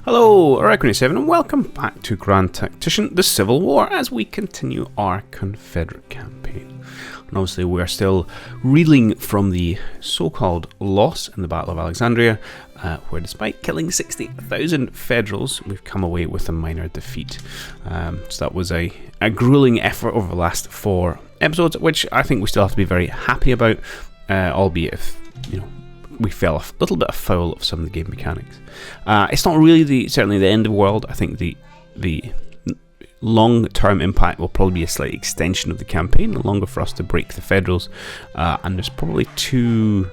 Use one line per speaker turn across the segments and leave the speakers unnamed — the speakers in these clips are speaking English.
Hello, Iraq27, and welcome back to Grand Tactician, the Civil War, as we continue our Confederate campaign. And obviously we are still reeling from the so-called loss in the Battle of Alexandria, where despite killing 60,000 Federals, we've come away with a minor defeat. So that was a grueling effort over the last 4 episodes, which I think we still have to be very happy about, albeit if, we fell a little bit afoul of some of the game mechanics. It's not really certainly the end of the world. I think the long-term impact will probably be a slight extension of the campaign, longer for us to break the Federals, and there's probably 2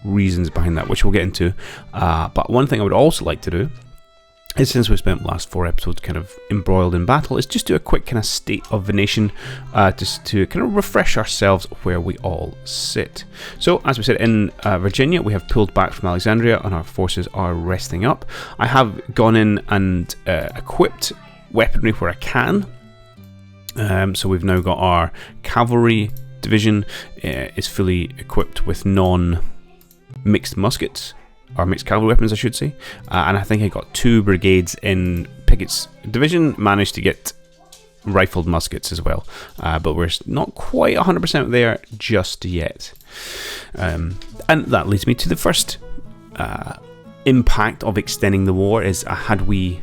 reasons behind that, which we'll get into. But one thing I would also like to do is, since we spent the last 4 episodes kind of embroiled in battle, is just do a quick kind of state of the nation, just to kind of refresh ourselves where we all sit. So, as we said, in Virginia, we have pulled back from Alexandria and our forces are resting up. I have gone in and equipped weaponry where I can. So we've now got our cavalry division is fully equipped with non-mixed muskets. Or mixed cavalry weapons, I should say. And I think I got 2 brigades in Pickett's division, managed to get rifled muskets as well. But we're not quite 100% there just yet. And that leads me to the first impact of extending the war, is had we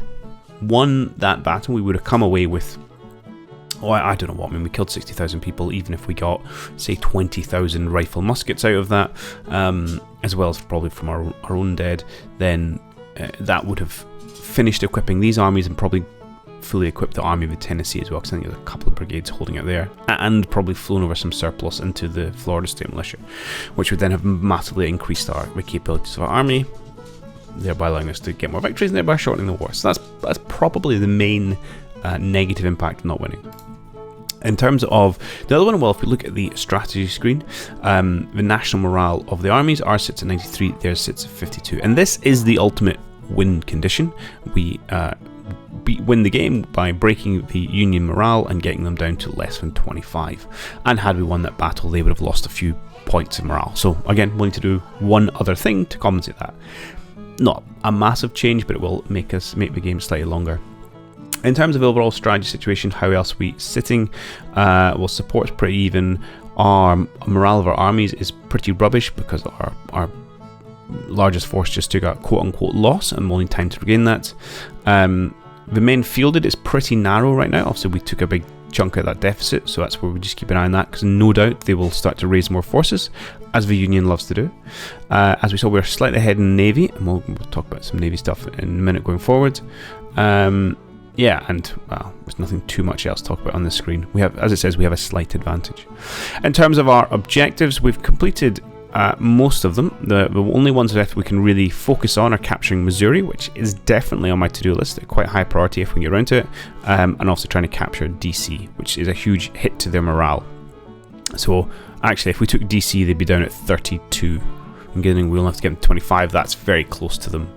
won that battle, we would have come away with, I don't know what, we killed 60,000 people. Even if we got, say, 20,000 rifle muskets out of that, as well as probably from our own dead, then that would have finished equipping these armies and probably fully equipped the Army of the Tennessee as well, because I think there's a couple of brigades holding it there, and probably flown over some surplus into the Florida State Militia, which would then have massively increased the capabilities of our army, thereby allowing us to get more victories and thereby shortening the war. So that's probably the main negative impact of not winning. In terms of the other one, well, if we look at the strategy screen, the national morale of the armies, ours sits at 93, theirs sits at 52. And this is the ultimate win condition. We win the game by breaking the Union morale and getting them down to less than 25. And had we won that battle, they would have lost a few points in morale. So again, we'll need to do one other thing to compensate that. Not a massive change, but it will make the game slightly longer. In terms of overall strategy situation, how else are we sitting? Well, support's pretty even. Our morale of our armies is pretty rubbish because our largest force just took a quote-unquote loss and we'll need time to regain that. The men fielded is pretty narrow right now. Obviously, we took a big chunk of that deficit, so that's where we just keep an eye on that, because no doubt they will start to raise more forces, as the Union loves to do. As we saw, we're slightly ahead in Navy, and we'll talk about some Navy stuff in a minute going forward. Yeah, and well, there's nothing too much else to talk about on this screen. We have, as it says, we have a slight advantage. In terms of our objectives, we've completed most of them. The only ones left we can really focus on are capturing Missouri, which is definitely on my to-do list. Quite high priority if we get around to it. And also trying to capture DC, which is a huge hit to their morale. So actually, if we took DC, they'd be down at 32. And we'll have to get them to 25. That's very close to them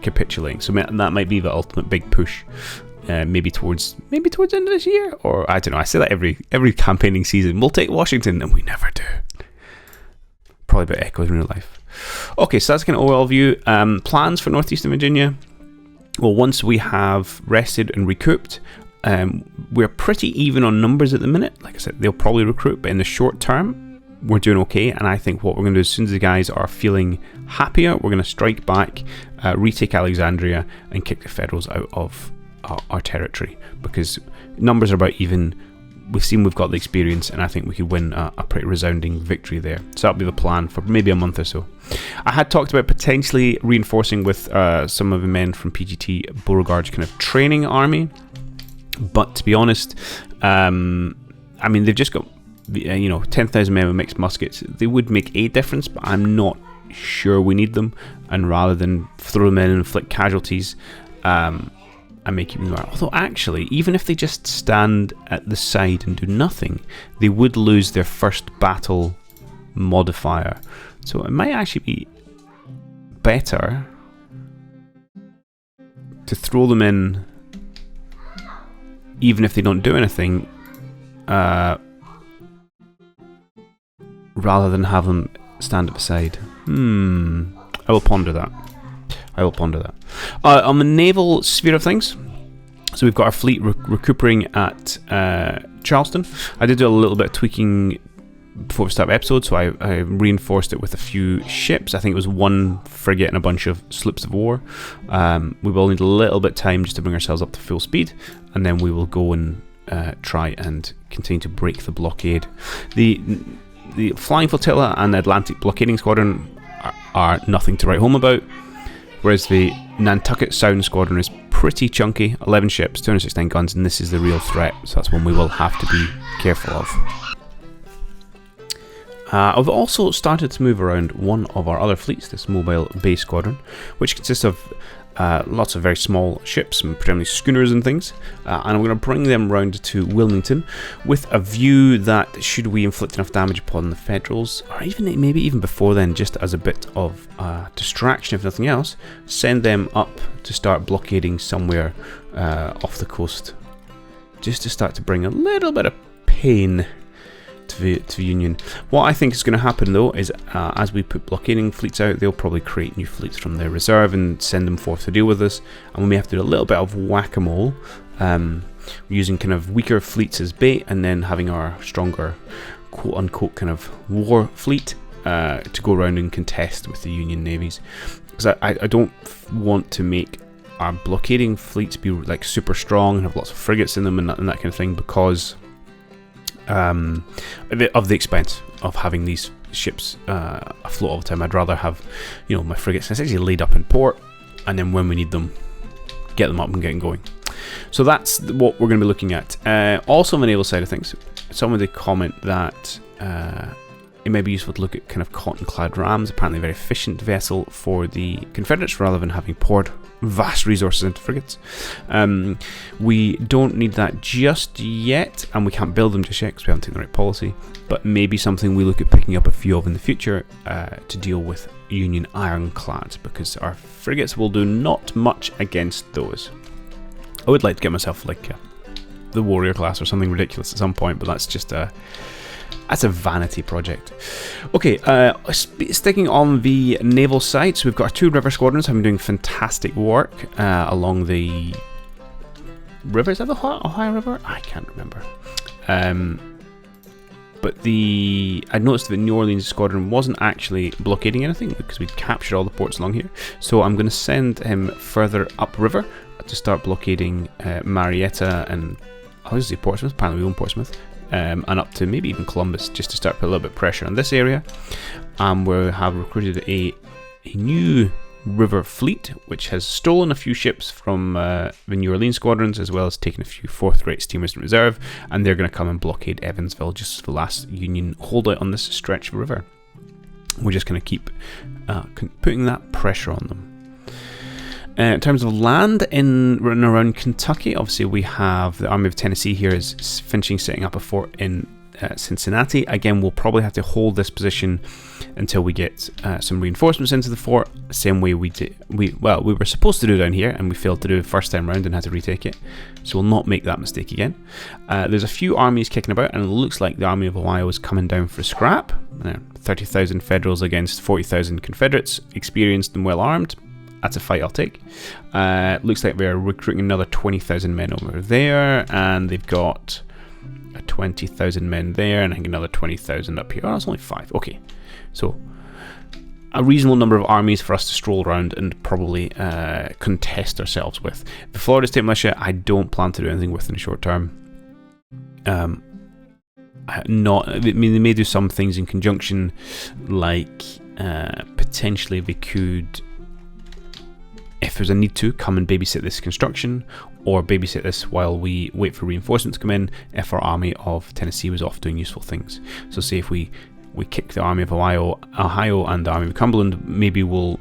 capitulating. So that might be the ultimate big push. Maybe towards the end of this year, or I don't know. I say that every campaigning season. We'll take Washington, and we never do. Probably a bit echoes in real life. Okay, so that's kind of overall view. Plans for northeastern Virginia. Well, once we have rested and recouped, we're pretty even on numbers at the minute. Like I said, they'll probably recruit, but in the short term, we're doing okay. And I think what we're going to do, as soon as the guys are feeling happier, we're going to strike back, retake Alexandria, and kick the Federals out of our territory, because numbers are about even. We've seen we've got the experience, and I think we could win a pretty resounding victory there. So that'll be the plan for maybe a month or so. I had talked about potentially reinforcing with some of the men from PGT Beauregard's kind of training army, but to be honest, I mean, they've just got 10,000 men with mixed muskets. They would make a difference, but I'm not sure we need them. And rather than throw them in and inflict casualties, I may keep them there. Although actually, even if they just stand at the side and do nothing, they would lose their first battle modifier. So it might actually be better to throw them in, even if they don't do anything, rather than have them stand at the side. I will ponder that. On the naval sphere of things, so we've got our fleet recuperating at Charleston. I did do a little bit of tweaking before we start the episode, so I reinforced it with a few ships. I think it was 1 frigate and a bunch of sloops of war. We will need a little bit of time just to bring ourselves up to full speed, and then we will go and try and continue to break the blockade. The Flying Flotilla and the Atlantic Blockading Squadron are nothing to write home about, whereas the Nantucket Sound Squadron is pretty chunky, 11 ships, 269 guns, and this is the real threat, so that's one we will have to be careful of. I've also started to move around one of our other fleets, this Mobile Bay Squadron, which consists of lots of very small ships, and predominantly schooners and things, and I'm going to bring them round to Wilmington with a view that should we inflict enough damage upon the Federals, or even maybe even before then, just as a bit of distraction if nothing else, send them up to start blockading somewhere off the coast, just to start to bring a little bit of pain to the Union. What I think is going to happen though is as we put blockading fleets out, they'll probably create new fleets from their reserve and send them forth to deal with us, and we may have to do a little bit of whack-a-mole, using kind of weaker fleets as bait and then having our stronger quote-unquote kind of war fleet to go around and contest with the Union navies, because I don't want to make our blockading fleets be like super strong and have lots of frigates in them and that kind of thing, because of the expense of having these ships afloat all the time. I'd rather have, my frigates essentially laid up in port, and then when we need them, get them up and get going. So that's what we're going to be looking at. Also on the naval side of things, somebody comment that it may be useful to look at kind of cotton-clad rams, apparently a very efficient vessel for the Confederates rather than having poured vast resources into frigates. We don't need that just yet, and we can't build them just yet because we haven't taken the right policy, but maybe something we look at picking up a few of in the future to deal with Union ironclads, because our frigates will do not much against those. I would like to get myself like the Warrior class or something ridiculous at some point, but that's just that's a vanity project. Okay, sticking on the naval side, so we've got our 2 river squadrons having doing fantastic work along the river. Is that the Ohio River? I can't remember. But I noticed that the New Orleans squadron wasn't actually blockading anything because we'd captured all the ports along here. So I'm going to send him further upriver to start blockading Marietta and obviously Portsmouth. Apparently we own Portsmouth. And up to maybe even Columbus, just to start put a little bit of pressure on this area. We have recruited a new river fleet, which has stolen a few ships from the New Orleans squadrons, as well as taken a few fourth-rate steamers in reserve, and they're going to come and blockade Evansville, just as the last Union holdout on this stretch of river. We're just going to keep putting that pressure on them. In terms of land in and around Kentucky, obviously we have the Army of Tennessee here is finishing setting up a fort in Cincinnati. Again, we'll probably have to hold this position until we get some reinforcements into the fort, same way we were supposed to do down here, and we failed to do it first time round and had to retake it. So we'll not make that mistake again. There's a few armies kicking about, and it looks like the Army of Ohio is coming down for scrap. 30,000 Federals against 40,000 Confederates, experienced and well armed. That's a fight I'll take. Looks like they're recruiting another 20,000 men over there, and they've got 20,000 men there, and I think another 20,000 up here. Oh, it's only 5. Okay, so a reasonable number of armies for us to stroll around and probably contest ourselves with. The Florida State Militia, I don't plan to do anything with in the short term. They may do some things in conjunction, like potentially they could, if there's a need to, come and babysit this construction, or babysit this while we wait for reinforcements to come in if our Army of Tennessee was off doing useful things. So say if we kick the Army of Ohio and the Army of Cumberland, maybe we'll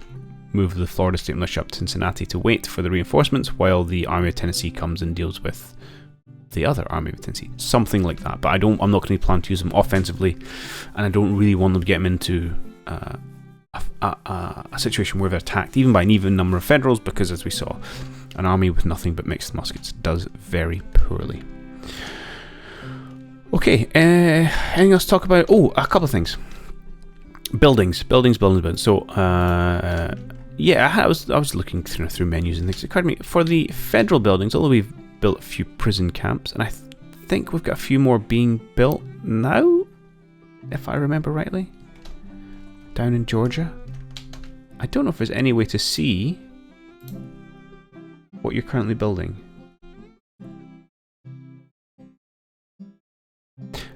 move the Florida State Militia up to Cincinnati to wait for the reinforcements while the Army of Tennessee comes and deals with the other Army of Tennessee. Something like that. But I'm not going to plan to use them offensively, and I don't really want them to get them into a situation where they're attacked even by an even number of Federals, because as we saw, an army with nothing but mixed muskets does very poorly. Okay, anything else to talk about? Oh, a couple of things. Buildings. So yeah, I was looking through menus and things. It occurred to me, for the federal buildings, although we've built a few prison camps, and I think we've got a few more being built now, if I remember rightly, down in Georgia. I don't know if there's any way to see what you're currently building.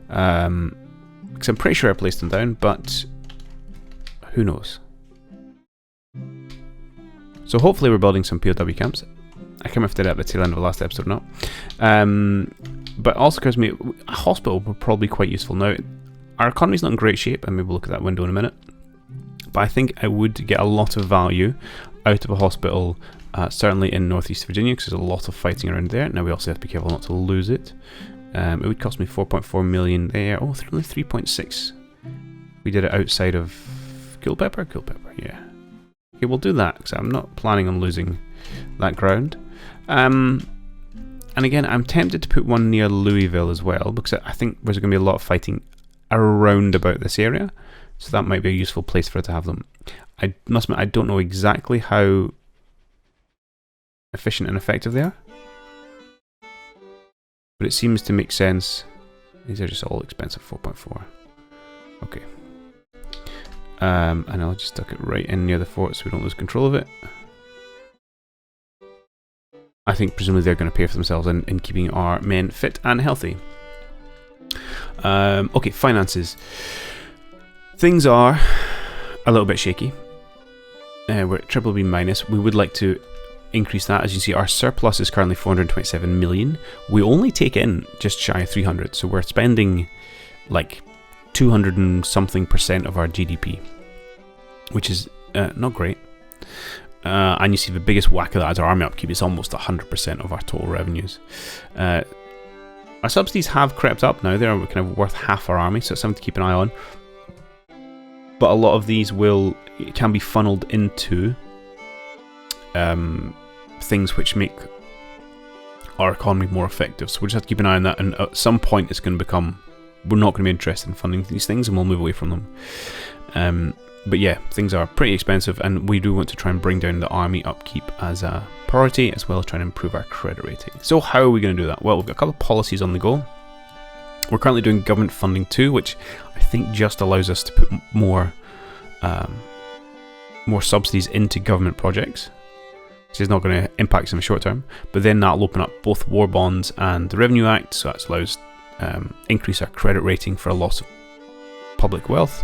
Because I'm pretty sure I placed them down, but who knows? So hopefully we're building some POW camps. I can't remember if I did it at the tail end of the last episode or not. But also occurs to me, a hospital would probably be quite useful. Now, our economy's not in great shape, and maybe we'll look at that window in a minute. But I think I would get a lot of value out of a hospital, certainly in Northeast Virginia, because there's a lot of fighting around there. Now we also have to be careful not to lose it. It would cost me 4.4 million there. Oh, only 3.6. We did it outside of Culpeper? Culpeper, yeah. Okay, we'll do that, because I'm not planning on losing that ground. And again, I'm tempted to put one near Louisville as well, because I think there's going to be a lot of fighting around about this area. So that might be a useful place for it to have them. I must admit, I don't know exactly how efficient and effective they are. But it seems to make sense. These are just all expensive, 4.4. Okay. And I'll just tuck it right in near the fort so we don't lose control of it. I think presumably they're going to pay for themselves in keeping our men fit and healthy. Okay, finances. Things are a little bit shaky. We're at triple B minus. We would like to increase that. As you see, our surplus is currently 427 million. We only take in just shy of 300, so we're spending like 200 and something % of our GDP, which is not great. And you see the biggest whack of that is our army upkeep. It's almost 100% of our total revenues. Our subsidies have crept up now. They're kind of worth half our army, so it's something to keep an eye on. But a lot of these can be funneled into things which make our economy more effective. So we'll just have to keep an eye on that, and at some point it's going to become, we're not going to be interested in funding these things, and we'll move away from them. But yeah, things are pretty expensive, and we do want to try and bring down the army upkeep as a priority, as well as trying to improve our credit rating. So how are we going to do that? Well, we've got a couple of policies on the go. We're currently doing government funding too, which I think just allows us to put more subsidies into government projects, which is not going to impact us in the short term. But then that'll open up both war bonds and the Revenue Act, so that allows increase our credit rating for a loss of public wealth.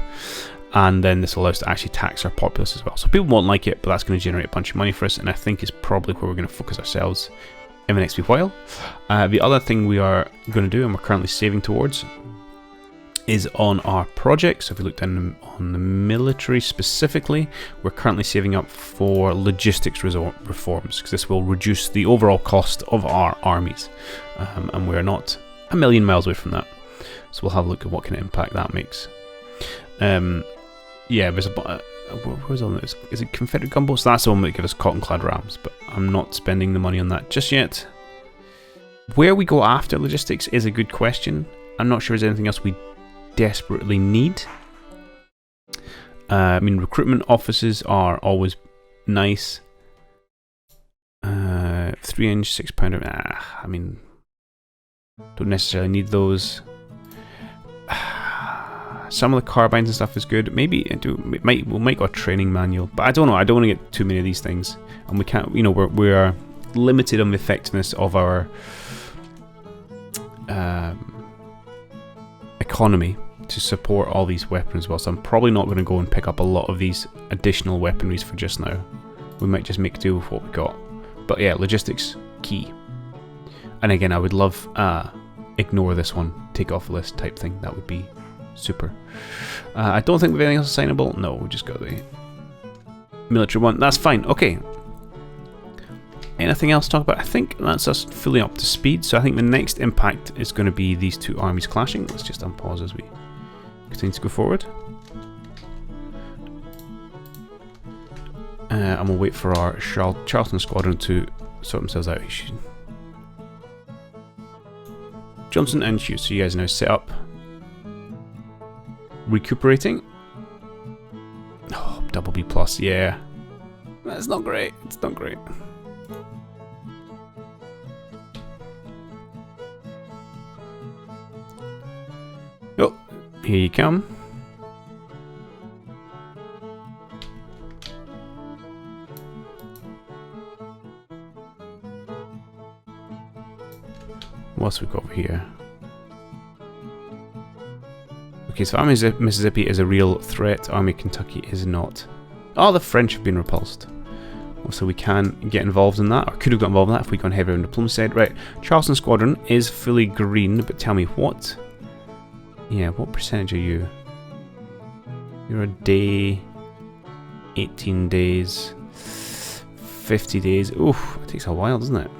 And then this allows us to actually tax our populace as well. So people won't like it, but that's going to generate a bunch of money for us, and I think is probably where we're going to focus ourselves in the next wee while. The other thing we are going to do, and we're currently saving towards, is on our projects. So if we look down on the military specifically, we're currently saving up for logistics reforms, because this will reduce the overall cost of our armies, and we're not a million miles away from that. So we'll have a look at what kind of impact that makes. Yeah, there's where's all this? Is it Confederate gunboats? That's the one that give us cotton-clad rams, but I'm not spending the money on that just yet. Where we go after logistics is a good question. I'm not sure there's anything else we desperately need. I mean, recruitment offices are always nice. 3-inch, 6-pounder. I mean, don't necessarily need those. Some of the carbines and stuff is good. Maybe we'll make a training manual, but I don't know. I don't want to get too many of these things, and we can't. You know, we are limited on the effectiveness of our economy to support all these weapons as well. So I'm probably not going to go and pick up a lot of these additional weaponries for just now. We might just make do with what we got. But yeah, logistics key. And again, I would love ignore this one, take off the list type thing. That would be super. I don't think we have anything else assignable. No, we just got the military one. That's fine. Okay. Anything else to talk about? I think that's us fully up to speed. So I think the next impact is going to be these two armies clashing. Let's just unpause as we continue to go forward. And we'll wait for our Charlton squadron to sort themselves out. Johnson and Hughes. So you guys are now set up. Recuperating. Oh, double B plus, yeah. That's not great. It's not great. Oh, here you come. What's we got over here? Okay, so Army Mississippi is a real threat. Army Kentucky is not. Oh, the French have been repulsed. So we can get involved in that, or could have got involved in that if we'd gone heavier on diplomacy side. Right, Charleston Squadron is fully green, but tell me what? Yeah, what percentage are you? You're a day, 18 days, 50 days. Oof, it takes a while, doesn't it?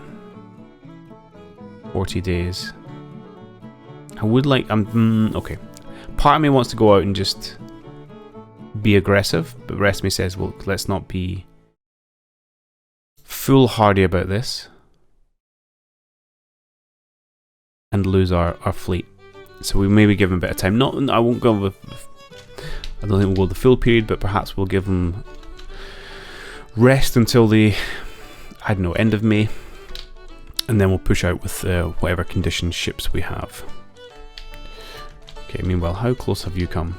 40 days. I would like, okay. Part of me wants to go out and just be aggressive, but the rest of me says, well, let's not be foolhardy about this and lose our fleet. So we maybe give them a bit of time. Not, I won't go with, I don't think we'll go the full period, but perhaps we'll give them rest until the, I don't know, end of May. And then we'll push out with whatever condition ships we have. Okay, meanwhile, how close have you come?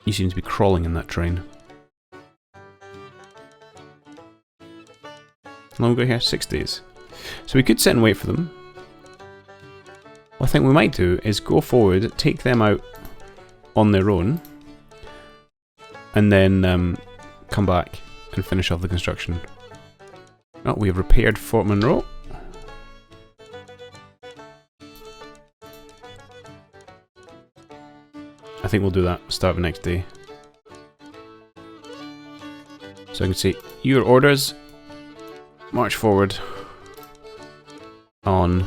You seem to be crawling in that train. How long we got here? 6 days. So we could sit and wait for them. What I think we might do is go forward, take them out on their own, and then come back and finish off the construction. Oh, we have repaired Fort Monroe. I think we'll do that, start the next day. So I can say, your orders, march forward on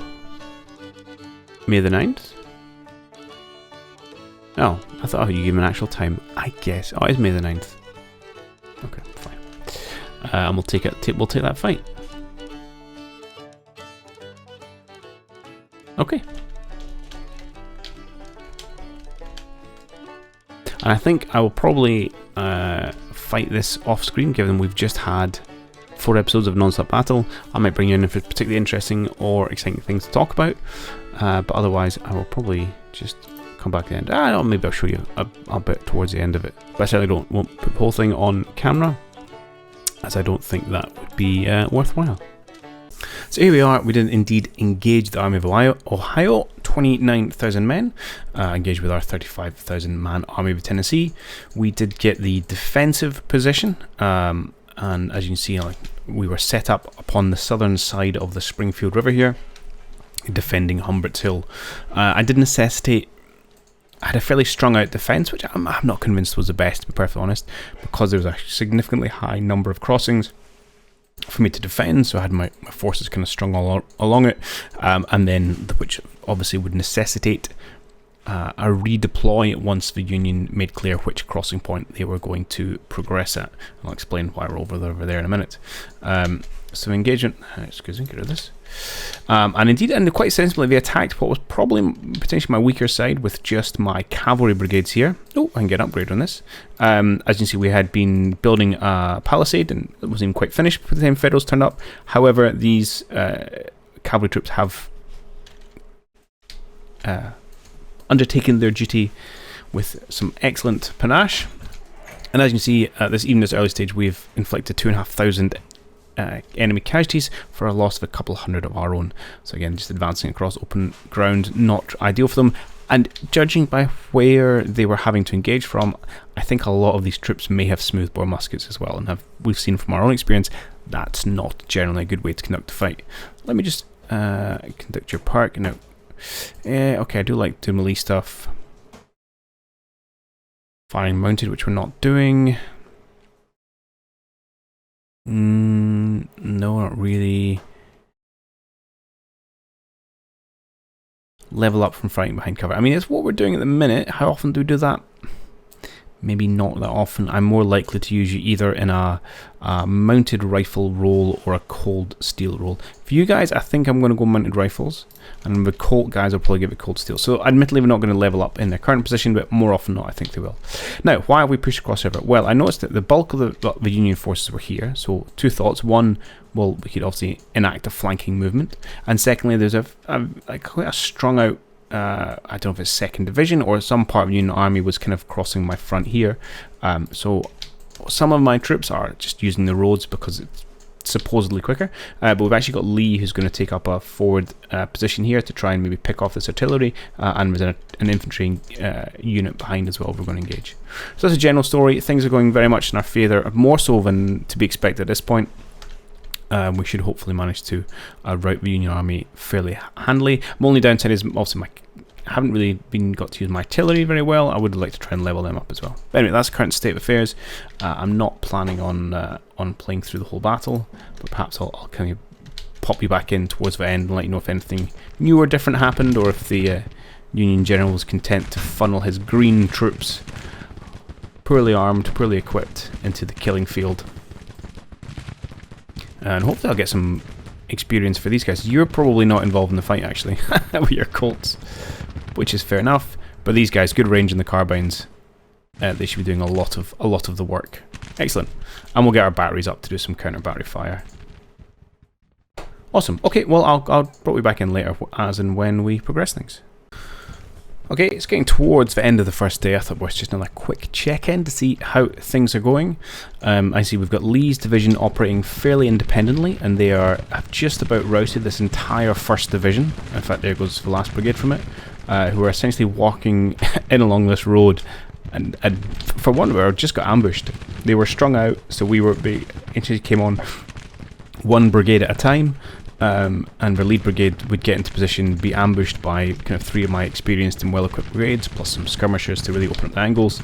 May the 9th. Oh, I thought you gave him an actual time. I guess. Oh, it's May the 9th. Okay, fine. And we'll take it. We'll take that fight. Okay. And I think I will probably fight this off screen, given we've just had 4 episodes of non-stop battle. I might bring you in if it's particularly interesting or exciting things to talk about. But otherwise, I will probably just come back at the end. Maybe I'll show you a bit towards the end of it. But I certainly won't put the whole thing on camera, as I don't think that would be worthwhile. So here we are. We did indeed engage the Army of Ohio, 29,000 men, engaged with our 35,000 man Army of Tennessee. We did get the defensive position, and as you can see, we were set up upon the southern side of the Springfield River here, defending Humbert's Hill. I did necessitate. I had a fairly strung out defence, which I'm not convinced was the best, to be perfectly honest, because there was a significantly high number of crossings for me to defend, so I had my forces kind of strung all along it, and then which obviously would necessitate a redeploy once the Union made clear which crossing point they were going to progress at. I'll explain why we're over there in a minute. So engagement, excuse me, get rid of this. And indeed, and quite sensibly, they attacked what was probably potentially my weaker side with just my cavalry brigades here. Oh, I can get an upgrade on this. As you can see, we had been building a palisade, and it wasn't even quite finished by the time Federals turned up. However, these cavalry troops have undertaken their duty with some excellent panache. And as you can see, at this early stage, we've inflicted 2,500 enemy casualties for a loss of a couple hundred of our own. So again, just advancing across open ground, not ideal for them. And judging by where they were having to engage from, I think a lot of these troops may have smoothbore muskets as well. And we've seen from our own experience, that's not generally a good way to conduct a fight. Let me just conduct your park. Now, okay, I do like doing melee stuff. Firing mounted, which we're not doing. No, not really. Level up from fighting behind cover. I mean, it's what we're doing at the minute. How often do we do that? maybe not that often. I'm more likely to use you either in a mounted rifle role or a cold steel role. For you guys, I think I'm going to go mounted rifles, and the Colt guys will probably give it cold steel. So admittedly, we're not going to level up in their current position, but more often than not, I think they will. Now, why have we pushed across the river? Well, I noticed that the bulk of the Union forces were here. So two thoughts. One, well, we could obviously enact a flanking movement, and secondly, there's quite a strung out, I don't know if it's 2nd Division or some part of the Union Army was kind of crossing my front here. So some of my troops are just using the roads because it's supposedly quicker. But we've actually got Lee, who's going to take up a forward position here to try and maybe pick off this artillery, and there's an infantry unit behind as well we're going to engage. So that's a general story. Things are going very much in our favour, more so than to be expected at this point. We should hopefully manage to rout the Union Army fairly handily. My only downside is also I haven't really got to use my artillery very well. I would like to try and level them up as well. But anyway, that's the current state of affairs. I'm not planning on playing through the whole battle, but perhaps I'll kind of pop you back in towards the end and let you know if anything new or different happened, or if the Union General was content to funnel his green troops, poorly armed, poorly equipped, into the killing field. And hopefully I'll get some experience for these guys. You're probably not involved in the fight, actually, with your Colts, which is fair enough. But these guys, good range in the carbines. They should be doing a lot of the work. Excellent. And we'll get our batteries up to do some counter battery fire. Awesome. Okay, well, I'll probably back in later as and when we progress things. Okay, it's getting towards the end of the first day. I thought, well, it's just another quick check-in to see how things are going. I see we've got Lee's division operating fairly independently, and they have just about routed this entire 1st Division. In fact, there goes the last brigade from it, who are essentially walking in along this road, and for one of them, just got ambushed. They were strung out, so they actually came on one brigade at a time. And the lead brigade would get into position, be ambushed by kind of 3 of my experienced and well-equipped brigades, plus some skirmishers to really open up the angles.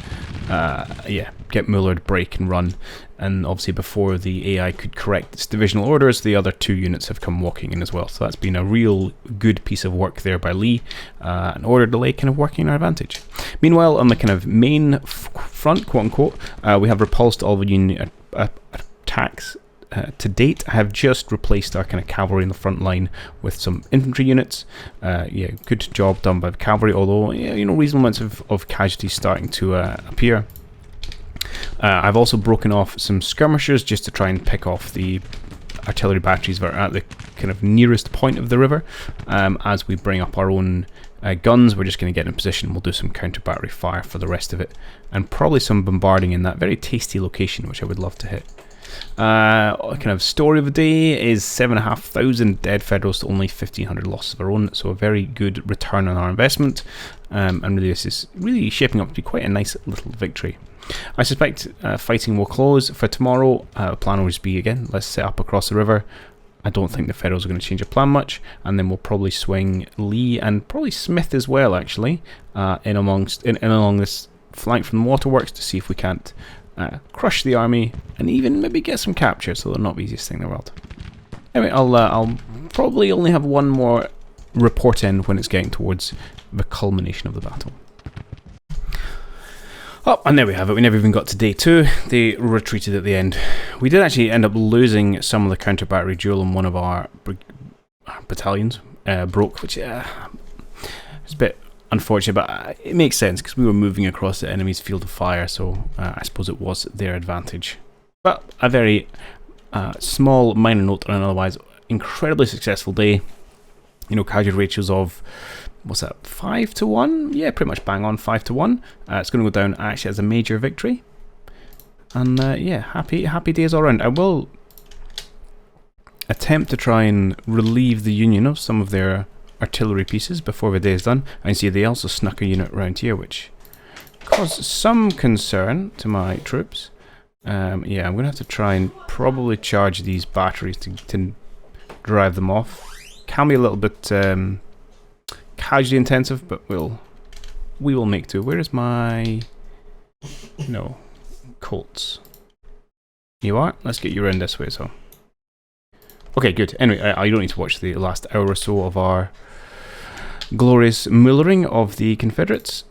Yeah, get Mullered, break and run. And obviously before the AI could correct its divisional orders, the other 2 units have come walking in as well. So that's been a real good piece of work there by Lee. An order delay kind of working in our advantage. Meanwhile, on the kind of main front, quote-unquote, we have repulsed all the Union attacks. To date, I have just replaced our kind of cavalry in the front line with some infantry units. Yeah, good job done by the cavalry, although reasonable amounts of casualties starting to appear. I've also broken off some skirmishers just to try and pick off the artillery batteries that are at the kind of nearest point of the river. As we bring up our own guns, we're just going to get in position. We'll do some counter battery fire for the rest of it, and probably some bombarding in that very tasty location, which I would love to hit. Kind of story of the day is 7,500 dead Federals to only 1,500 losses of our own, so a very good return on our investment, and really this is really shaping up to be quite a nice little victory. I suspect fighting will close for tomorrow. The plan will just be, again, let's set up across the river. I don't think the Federals are going to change their plan much, and then we'll probably swing Lee and probably Smith as well, actually, in along this flank from the waterworks to see if we can't crush the army and even maybe get some capture, so they're not the easiest thing in the world. Anyway, I'll probably only have one more report in when it's getting towards the culmination of the battle. Oh, and there we have it. We never even got to day 2. They retreated at the end. We did actually end up losing some of the counter battery duel, and one of our battalions broke, which is a bit unfortunate, but it makes sense because we were moving across the enemy's field of fire, so I suppose it was their advantage. But a very small minor note on an otherwise incredibly successful day. Casualty ratios of, what's that, 5 to 1? Yeah, pretty much bang on 5 to 1. It's going to go down actually as a major victory. And yeah, happy days all around. I will attempt to try and relieve the Union of some of their artillery pieces before the day is done. I see they also snuck a unit around here, which caused some concern to my troops. Yeah, I'm going to have to try and probably charge these batteries to drive them off. Can be a little bit casualty intensive, but we will make do. Where is my Colts? You are? Let's get you around this way. So okay, good. Anyway, you don't need to watch the last hour or so of our glorious mullering of the Confederates.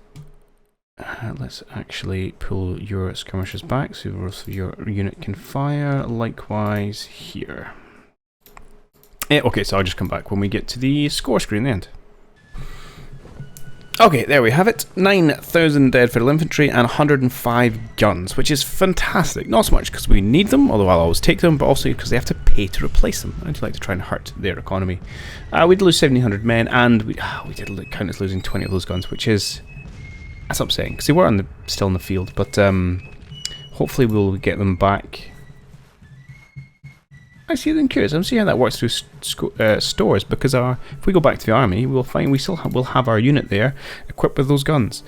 Let's actually pull your skirmishers back so your unit can fire. Likewise here. Okay, so I'll just come back when we get to the score screen at the end. Okay, there we have it. 9,000 dead Federal infantry and 105 guns, which is fantastic. Not so much because we need them, although I'll always take them, but also because they have to pay to replace them. I do like to try and hurt their economy. We did lose 1,700 men, and we did count as losing 20 of those guns, which is... that's upsetting, because they were still in the field, but hopefully we'll get them back. Actually, I'm curious. I'm seeing how that works through stores, because if we go back to the army, we'll find we'll have our unit there equipped with those guns.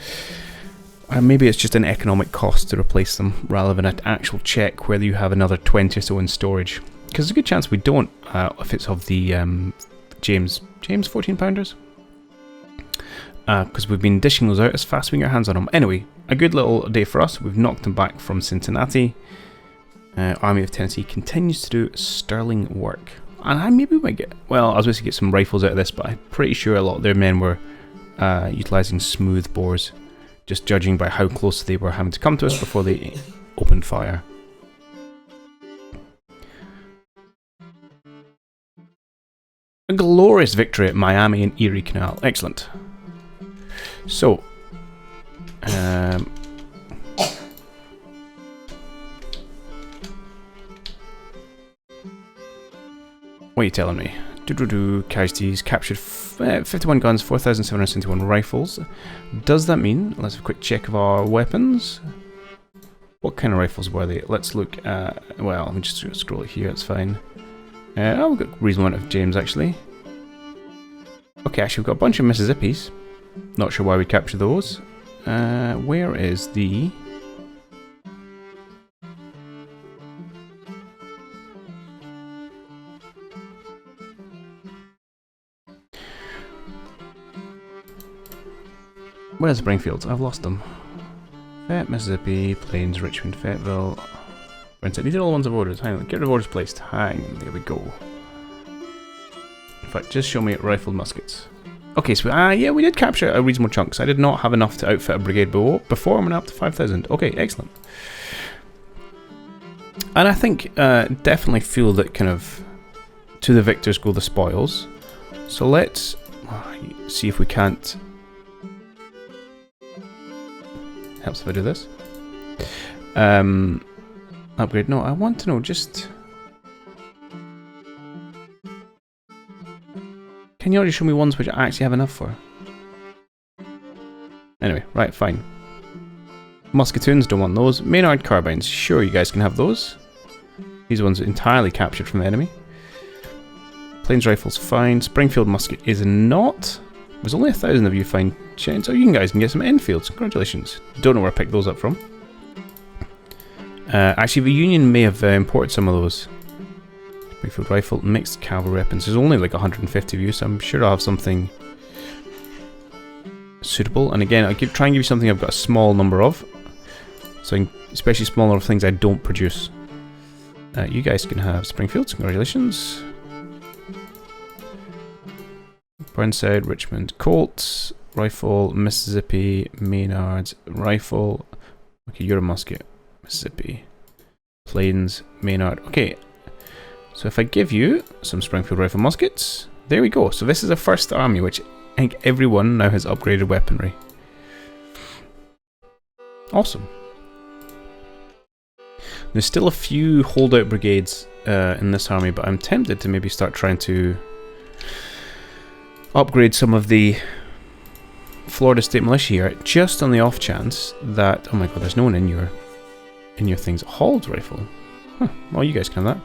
Maybe it's just an economic cost to replace them rather than an actual check whether you have another 20 or so in storage. Because there's a good chance we don't if it's of the James 14-pounders. Because we've been dishing those out as fast as we can get our hands on them. Anyway, a good little day for us. We've knocked them back from Cincinnati. Army of Tennessee continues to do sterling work. And maybe we might get... well, I was going to get some rifles out of this, but I'm pretty sure a lot of their men were utilising smooth bores. Just judging by how close they were having to come to us before they opened fire. A glorious victory at Miami-Erie Canal. Excellent. So, what are you telling me? Casualties captured 51 guns, 4,771 rifles. Does that mean, let's have a quick check of our weapons. What kind of rifles were they? Let's look at, well, let me just scroll it here, it's fine. Oh, we've got a reasonable amount of James actually. Okay, actually we've got a bunch of Mississippis. Not sure why we captured those. Where is the... where's Springfield? I've lost them. Fayette, Mississippi, Plains, Richmond, Fayetteville. These are all the ones I've ordered. Hang on, get rid of orders placed. Hang on, there we go. In fact, just show me rifled muskets. Okay, so yeah, we did capture a reasonable chunk. So I did not have enough to outfit a brigade before. I'm going up to 5,000. Okay, excellent. And I think definitely feel that kind of to the victors go the spoils. So let's see if we can't. Helps if I do this. Upgrade. No, I want to know just. Can you already show me ones which I actually have enough for? Anyway, right, fine. Musketoons, don't want those. Maynard carbines, sure, you guys can have those. These ones are entirely captured from the enemy. Plains rifles, fine. Springfield musket is not. There's only 1,000 of you fine chains. So you guys can get some Enfields. Congratulations. Don't know where I picked those up from. Actually, the Union may have imported some of those. Springfield rifle, mixed cavalry weapons. There's only like 150 of you, so I'm sure I'll have something suitable. And again, I'll try and give you something I've got a small number of. So especially smaller things I don't produce. You guys can have Springfields. Congratulations. Burnside, Richmond, Colts, rifle, Mississippi, Maynard's, rifle. Okay, you're a musket. Mississippi, Plains, Maynard. Okay, so if I give you some Springfield rifle muskets, there we go. So this is the first army which I think everyone now has upgraded weaponry. Awesome. There's still a few holdout brigades in this army, but I'm tempted to maybe start trying to upgrade some of the Florida State Militia here, just on the off chance that... oh my god, there's no one in your things. Hauled rifle. Huh, well, you guys can have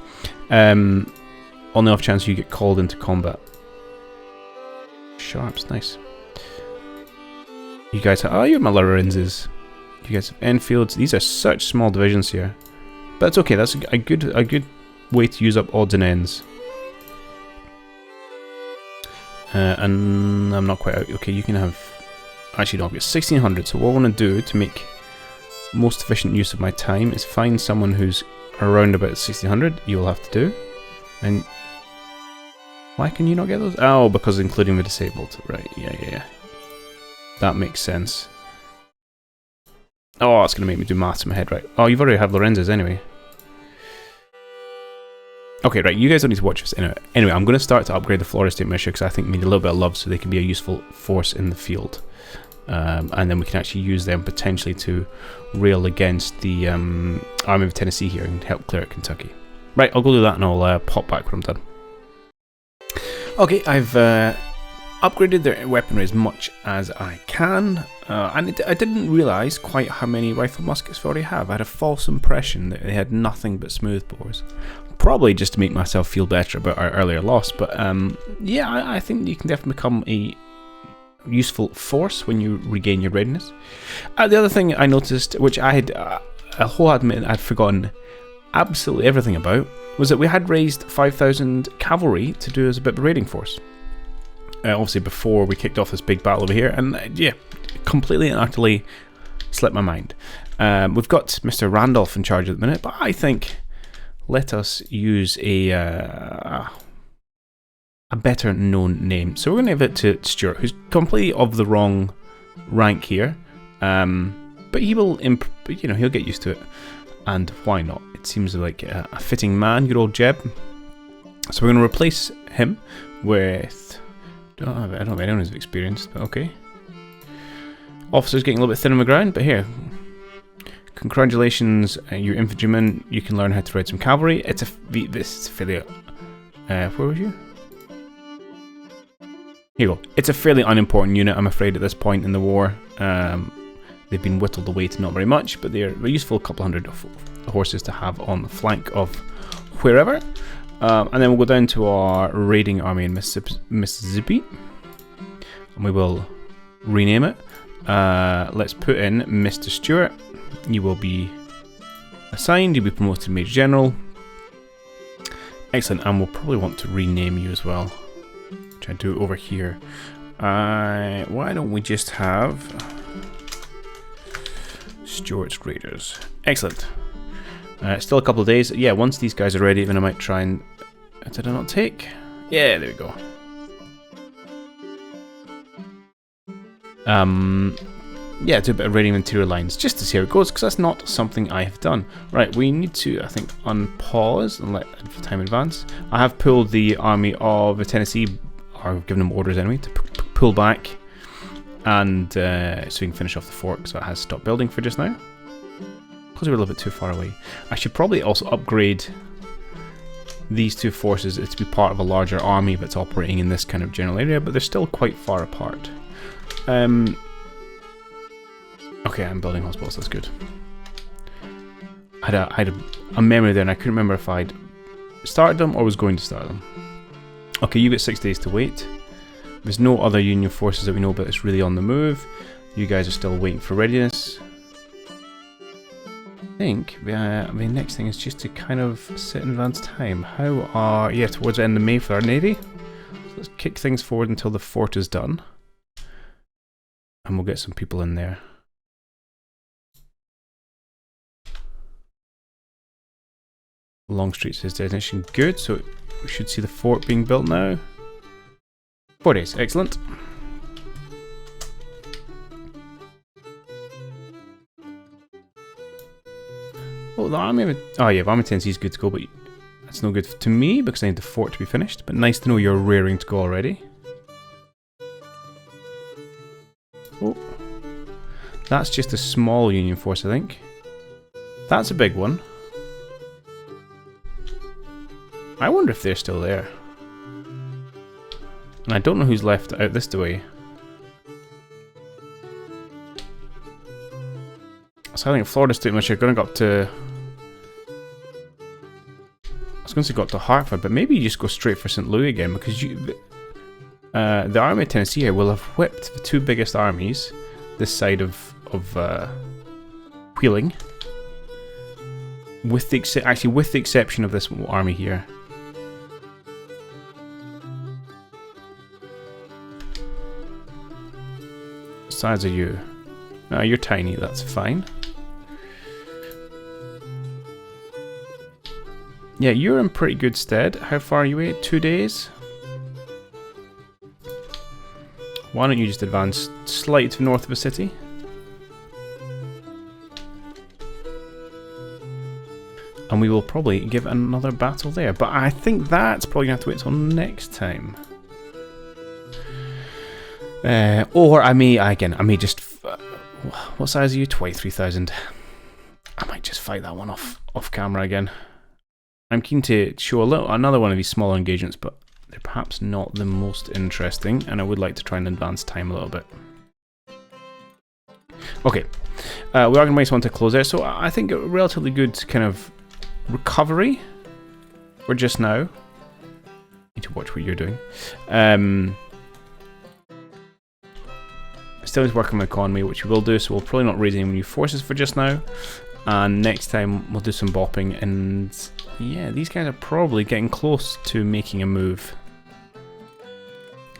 that. On the off chance you get called into combat. Sharps, nice. You guys have... oh, you're my Lorenses. You guys have Enfields. These are such small divisions here. But that's okay, that's a good way to use up odds and ends. And I'm not quite out. Okay, you can have... actually, no, I've got 1,600. So what I want to do to make most efficient use of my time is find someone who's around about 1,600. You'll have to do. And why can you not get those? Oh, because including the disabled. Right, yeah. That makes sense. Oh, it's going to make me do maths in my head, right? Oh, you've already had Lorenz's anyway. Okay, right, you guys don't need to watch this. Anyway, I'm going to start to upgrade the Florida State Militia because I think we need a little bit of love so they can be a useful force in the field. And then we can actually use them potentially to rail against the Army of Tennessee here and help clear out Kentucky. Right, I'll go do that and I'll pop back when I'm done. Okay, I've upgraded their weaponry as much as I can. And I didn't realise quite how many rifle muskets they already have. I had a false impression that they had nothing but smoothbores. Probably just to make myself feel better about our earlier loss. But yeah, I think you can definitely become a useful force when you regain your readiness. The other thing I noticed, which I had a whole admit I'd forgotten absolutely everything about, was that we had raised 5,000 cavalry to do as a bit of a raiding force. Obviously before we kicked off this big battle over here, and yeah, completely and utterly slipped my mind. We've got Mr. Randolph in charge at the minute, but I think let us use a better known name. So we're going to give it to Stuart, who's completely of the wrong rank here, but he will, he'll get used to it, and why not? It seems like a fitting man, good old Jeb. So we're going to replace him with, I don't have anyone who's experienced, but okay. Officers getting a little bit thin on the ground, but here, congratulations, you infantryman. You can learn how to ride some cavalry. This is fairly. Where was you? Here you go. It's a fairly unimportant unit, I'm afraid, at this point in the war. They've been whittled away to not very much, but they're a useful couple hundred of horses to have on the flank of wherever. And then we'll go down to our raiding army in Mississippi, and we will rename it. Let's put in Mr. Stewart. You will be assigned, you'll be promoted to Major General. Excellent, and we'll probably want to rename you as well, which I do over here. Why don't we just have Stewart's Raiders? Excellent. Still a couple of days. Yeah, once these guys are ready, then I might try and... Did I not take? Yeah, there we go. Yeah, do a bit of raiding interior lines just to see how it goes, because that's not something I have done. Right, we need to, I think, unpause and let time advance. I have pulled the Army of Tennessee, or given them orders anyway, to pull back, and so we can finish off the fort, so it has stopped building for just now. Because we're a little bit too far away. I should probably also upgrade these two forces to be part of a larger army that's operating in this kind of general area, but they're still quite far apart. Okay, I'm building hospitals, that's good. I had a memory there and I couldn't remember if I'd started them or was going to start them. Okay, you get 6 days to wait. There's no other Union forces that we know about that's really on the move. You guys are still waiting for readiness. I think the next thing is just to kind of sit in advance time. How are... yeah, towards the end of May for our Navy. So let's kick things forward until the fort is done. And we'll get some people in there. Longstreet's his designation. Good, so we should see the fort being built now. 4 days, excellent. Oh, the Army of... oh yeah, the Army of Tennessee is good to go, but that's no good to me because I need the fort to be finished. But nice to know you're raring to go already. Oh. That's just a small Union force, I think. That's a big one. I wonder if they're still there. And I don't know who's left out this way. So I think Florida State Militia are going to go up to... I was going to say go up to Hartford, but maybe you just go straight for St. Louis again, because the Army of Tennessee here will have whipped the two biggest armies this side of Wheeling, with the exception of this army here. What size are you? No, you're tiny. That's fine. Yeah, you're in pretty good stead. How far are you away? 2 days? Why don't you just advance slightly to the north of the city? and we will probably give another battle there. But I think that's probably going to have to wait till next time. Or I may just... what size are you? 23,000. I might just fight that one off camera again. I'm keen to show another one of these smaller engagements, but they're perhaps not the most interesting, and I would like to try and advance time a little bit. Okay, we are going to might want to close there, so I think a relatively good kind of recovery for just now. Need to watch what you're doing. Still need to work on my economy, which we will do, so we'll probably not raise any new forces for just now. And next time we'll do some bopping, and yeah, these guys are probably getting close to making a move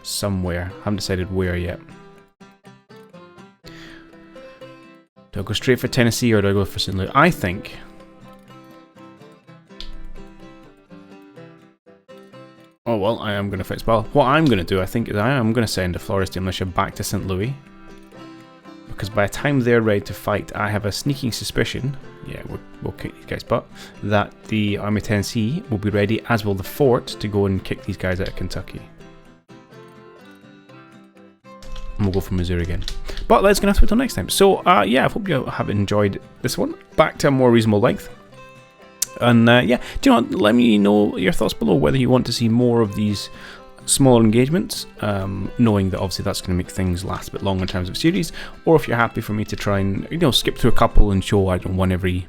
somewhere. Haven't decided where yet. Do I go straight for Tennessee or do I go for St. Louis? I think... oh well, I am going to fight Spell. What I'm going to do, I think, is I am going to send a Florida militia back to St. Louis. Because by the time they're ready to fight, I have a sneaking suspicion, yeah, we'll kick these guys' butt, that the Army of Tennessee will be ready, as will the fort, to go and kick these guys out of Kentucky. And we'll go for Missouri again. But that's going to have to wait till next time. So, yeah, I hope you have enjoyed this one. Back to a more reasonable length. And, yeah, do you know what? Let me know your thoughts below, whether you want to see more of these smaller engagements, knowing that obviously that's going to make things last a bit longer in terms of series, or if you're happy for me to try and, you know, skip through a couple and show, I don't know, one every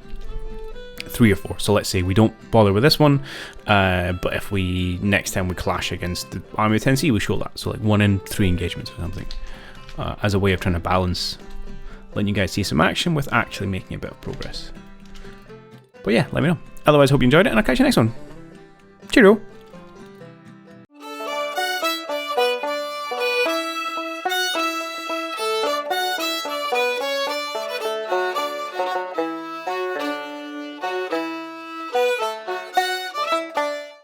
3 or 4. So let's say we don't bother with this one, but if we, next time we clash against the Army of Tennessee, we show that. So like 1 in 3 engagements or something, as a way of trying to balance letting you guys see some action with actually making a bit of progress. But yeah, let me know. Otherwise, hope you enjoyed it, and I'll catch you next one. Cheerio!